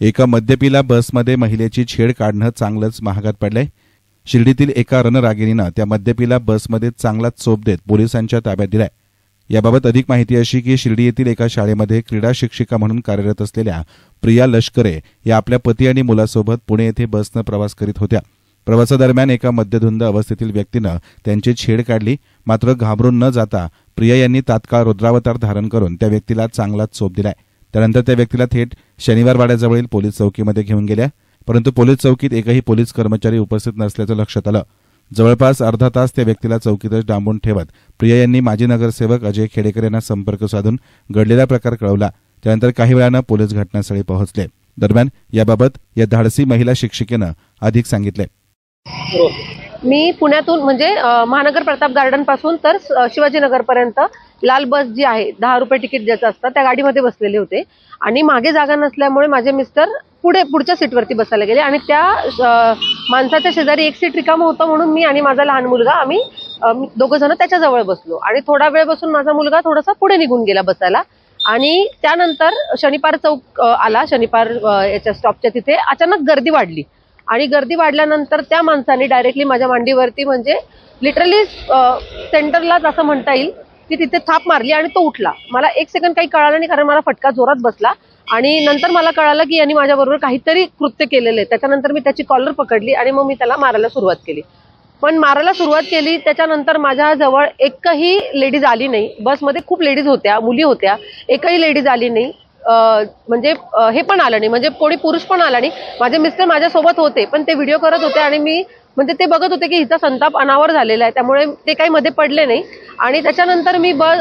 एका मद्यपीला बसमध्ये महिलेची छेड काढणं चांगलंच महागात पडलंय। शिर्डीतील एका रणरागिणीनं त्या मद्यपीला बसमध्ये चांगलाच चोप देत पोलिसांच्या ताब्यात दिलाय। याबाबत अधिक माहिती अशी की शिर्डी येथील एका शाळेमध्ये क्रीडा शिक्षिका म्हणून कार्यरत असलेल्या प्रिया लष्करे या आपल्या पती आणि मुलासोबत पुणे येथे बसनं प्रवास करीत होत्या। प्रवासादरम्यान एका मद्यधुंद अवस्थेतील व्यक्तीनं त्यांची छेड काढली। मात्र घाबरून न जाता प्रिया यांनी तात्काळ रुद्रावतार धारण करून त्या व्यक्तीला चांगलाच चोप दिलाय। त्यानंतर त्या व्यक्तीला थेट शनिवारवाड्याजवळील पोलीस चौकीमध्ये घेऊन गेल्या, परंतु पोलीस चौकीत एकही पोलीस कर्मचारी उपस्थित नसल्याचं लक्षात आलं। जवळपास अर्धा तास त्या व्यक्तीला चौकीतच डांबून ठेवत प्रिया यांनी माजी नगरसेवक अजय खेडेकर यांना संपर्क साधून घडलेला प्रकार कळवला। त्यानंतर काही वेळानं पोलीस घटनास्थळी पोहोचले। दरम्यान याबाबत या धाडसी महिला शिक्षिकेनं अधिक सांगितले। मी पुण्यातून म्हणजे महानगर प्रताप गार्डन पासून तर शिवाजीनगर पर्यंत लाल बस जी आहे 10 रुपये तिकीट ज्याचं असतं त्या गाडीमध्ये बसलेले होते आणि मागे जागा नसल्यामुळे माझे मिस्टर पुढच्या सीटवरती बसायला गेले आणि त्या माणसाच्या शेजारी एक सीट रिकाम होतं म्हणून मी आणि माझा लहान मुलगा आम्ही दोघं जण त्याच्याजवळ बसलो आणि थोडा वेळ बसून माझा मुलगा थोडासा पुढे निघून गेला बसायला आणि त्यानंतर शनिवार चौक आला। शनिवार याच्या स्टॉपच्या तिथे अचानक गर्दी वाढली आणि गर्दी वाढल्यानंतर त्या माणसाने डायरेक्टली माझ्या मांडीवरती म्हणजे लिटरली सेंटरलाच असं म्हणता येईल की तिथे थाप मारली आणि तो उठला। मला एक सेकंड काही कळालं नाही कारण मला फटका जोरात बसला आणि नंतर मला कळालं की यांनी माझ्याबरोबर काहीतरी कृत्य केलेलं आहे। त्याच्यानंतर मी त्याची कॉलर पकडली आणि मग मी त्याला मारायला सुरुवात केली। पण मारायला सुरुवात केली त्याच्यानंतर माझ्या जवळ एकही लेडीज आली नाही। बसमध्ये खूप लेडीज होत्या, मुली होत्या, एकही लेडीज आली नाही। म्हणजे हे पण आलं नाही, म्हणजे कोणी पुरुष पण आला नाही। माझे मिस्टर माझ्यासोबत होते पण ते व्हिडिओ करत होते आणि मी म्हणजे ते बघत होते की हिचा संताप अनावर झालेला आहे, त्यामुळे ते काही मध्ये पडले नाही। आणि त्याच्यानंतर मी बस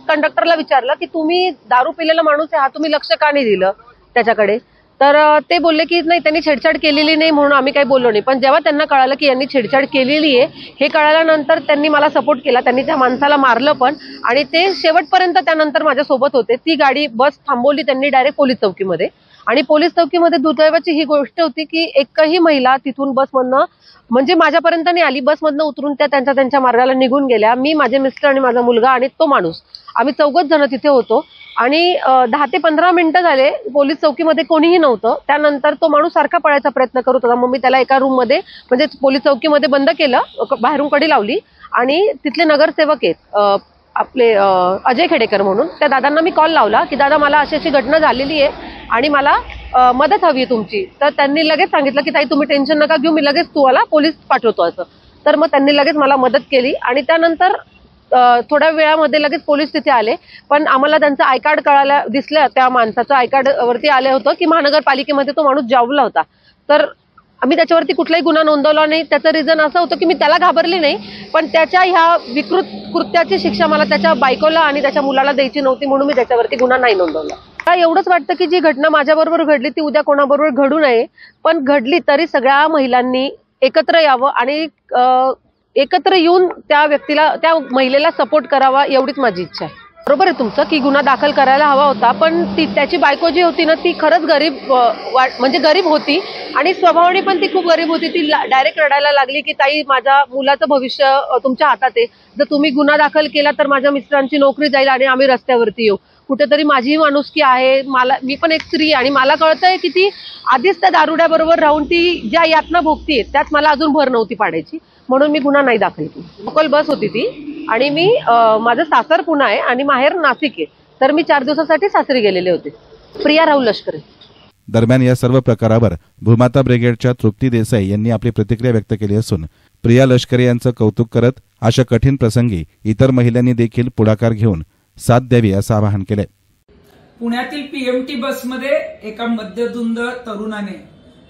कंडक्टरला विचारलं की तुम्ही दारू पिलेला माणूस आहे, हा तुम्ही लक्ष का नाही दिलं त्याच्याकडे? तर ते बोलले की नाही त्यांनी छेडछाड केलेली नाही म्हणून आम्ही काही बोललो नाही। पण जेव्हा त्यांना कळालं की यांनी छेडछाड केलेली आहे हे कळाल्यानंतर त्यांनी मला सपोर्ट केला, त्यांनी त्या माणसाला मारलं पण आणि ते शेवटपर्यंत त्यानंतर माझ्यासोबत होते। ती गाडी बस थांबवली त्यांनी डायरेक्ट पोलीस चौकीमध्ये आणि पोलीस चौकीमध्ये दुर्दैवाची ही गोष्ट होती की एकही महिला तिथून बसमधनं म्हणजे माझ्यापर्यंत नाही आली। बसमधनं उतरून त्या त्यांच्या मार्गाला निघून गेल्या। मी, माझे मिस्टर आणि माझा मुलगा आणि तो माणूस आम्ही चौघच जण तिथे होतो आणि 10 ते 15 मिनिटं झाले पोलीस चौकीमध्ये कोणीही नव्हतं। त्यानंतर तो माणूस सारखा पळायचा प्रयत्न करत होता। मग मी त्याला एका रूम मध्ये म्हणजे पोलीस चौकीमध्ये बंद केलं, बाहेरून कडी लावली आणि तिथले नगरसेवक आहेत आपले अजय खेडेकर म्हणून, त्या दादांना मी कॉल लावला की दादा मला अशी घटना झालेली आहे आणि मला मदत हवी आहे तुमची। तर त्यांनी लगेच सांगितलं की ताई तुम्ही टेन्शन नका घेऊ, मी लगेच तुम्हाला पोलीस पाठवतो असं। तर मग त्यांनी लगेच मला मदत केली आणि त्यानंतर थोड्या वेळामध्ये लगेच पोलीस तिथे आले। पण आम्हाला त्यांचं आय कार्ड कळायला दिसलं, त्या माणसाचं आय कार्ड वरती आलं होतं की महानगरपालिकेमध्ये तो माणूस जॉबला होता। तर आम्ही त्याच्यावरती कुठलाही गुन्हा नोंदवला नाही। त्याचं रिझन असं होतं की मी त्याला घाबरली नाही, पण त्याच्या ह्या विकृत कृत्याची शिक्षा मला त्याच्या बायकोला आणि त्याच्या मुलाला द्यायची नव्हती म्हणून मी त्याच्यावरती गुन्हा नाही नोंदवला। मला एवढंच वाटतं की जी घटना माझ्याबरोबर घडली ती उद्या कोणाबरोबर घडू नये, पण घडली तरी सगळ्या महिलांनी एकत्र यावं आणि एकत्र येऊन त्या व्यक्तीला, त्या महिलेला सपोर्ट करावा एवढीच माझी इच्छा आहे। बरोबर आहे तुमचं की गुन्हा दाखल करायला हवा होता, पण त्याची बायको जी होती ना ती खरंच गरीब म्हणजे गरीब होती आणि स्वभावाने पण ती खूप गरीब होती। ती डायरेक्ट रडायला लागली की ताई माझ्या मुलाचं भविष्य तुमच्या हातात आहे, जर तुम्ही गुन्हा दाखल केला तर माझ्या मिस्टरांची नोकरी जाईल आणि आम्ही रस्त्यावरती येऊ। कुठेतरी माझी माणुसकी आहे, मी पण एक स्त्री आणि मला कळतंय की ती आधीच त्या दारुड्याबरोबर राहून ती ज्या यातना भोगतीये त्यात मला अजून भर नव्हती पाडायची, म्हणून मी गुन्हा नाही दाखल केला। लोकल बस होती ती आणि मी माझं सासर पुणे आहे आणि माहेर नाशिक आहे, तर मी 4 दिवसासाठी सासरी गेलेले होते। प्रिया राहुल लष्करे। दरम्यान या सर्व प्रकारावर भूमाता ब्रिगेडच्या तृप्ती देसाई यांनी आपली प्रतिक्रिया व्यक्त केली असून प्रिया लष्करे यांचं कौतुक करत अशा कठीण प्रसंगी इतर महिलांनी देखील पुढाकार घेऊन साथ द्यावी असं आवाहन केलंय। पुण्यातील पीएमटी बसमध्ये एका मद्यधुंद तरुणाने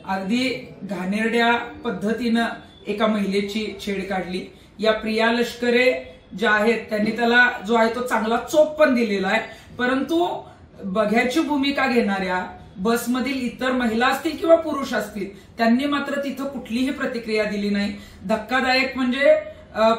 अगदी घाणेरड्या पद्धतीनं एका महिलेची छेड काढली। या प्रिया लष्करे ज्या आहेत त्यांनी त्याला जो आहे तो चांगला चोप पण दिलेला आहे, परंतु बघ्याची भूमिका घेणाऱ्या बसमधील इतर महिला असतील किंवा पुरुष असतील त्यांनी मात्र तिथं कुठलीही प्रतिक्रिया दिली नाही। धक्कादायक म्हणजे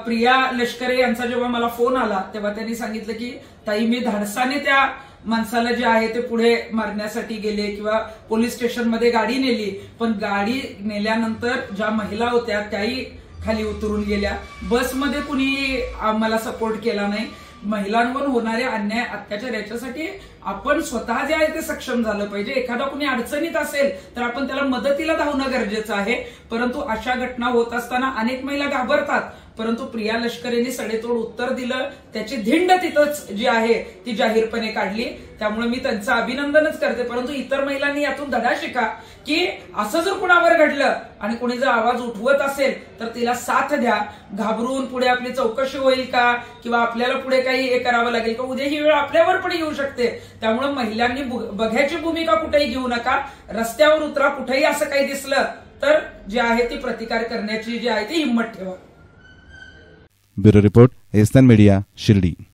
प्रिया लष्करे यांचा जेव्हा मला फोन आला तेव्हा त्यांनी सांगितलं की ताई मी धाडसाने त्या माणसाला जे आहे ते पुढे मारण्यासाठी गेले किंवा पोलीस स्टेशनमध्ये गाडी नेली, पण गाडी नेल्यानंतर ज्या महिला होत्या त्याही खाली उतरून गेल्या। बसमध्ये कुणी आम्हाला सपोर्ट केला नाही। महिलांवर होणारे अन्याय अत्याचार याच्यासाठी आपण स्वतः जे आहे ते सक्षम झालं पाहिजे. एखादा कोणी अडचणीत असेल तर आपण त्याला मदतीला धावणं गरजेचं आहे. परंतु अशा घटना होत असताना अनेक महिला घाबरतात, परंतु प्रिया लष्करेंनी सडेतोड उत्तर दिलं. त्याची धिंड तिथंच जी आहे ती जाहीरपणे काढली. त्यामुळे मी त्यांचं अभिनंदनच करते. परंतु इतर महिलांनी यातून धडा शिका की असं जर कुणावर घडलं आणि कोणी जर आवाज उठवत असेल तर तिला साथ द्या. घाबरून पुढे आपली चौकशी होईल का किंवा आपल्याला पुढे काही हे करावं लागेल का, उद्या ही वेळ आपल्यावर पण येऊ शकते. त्यामुळे महिलांनी बघ्याची भूमिका कुठेही घेऊ नका. रस्त्यावर उतरा. कुठेही असं काही दिसलं तर जे आहे ती प्रतिकार करण्याची जी आहे ती हिंमत ठेवा. ब्युरो रिपोर्ट, एस्तान मीडिया, शिर्डी.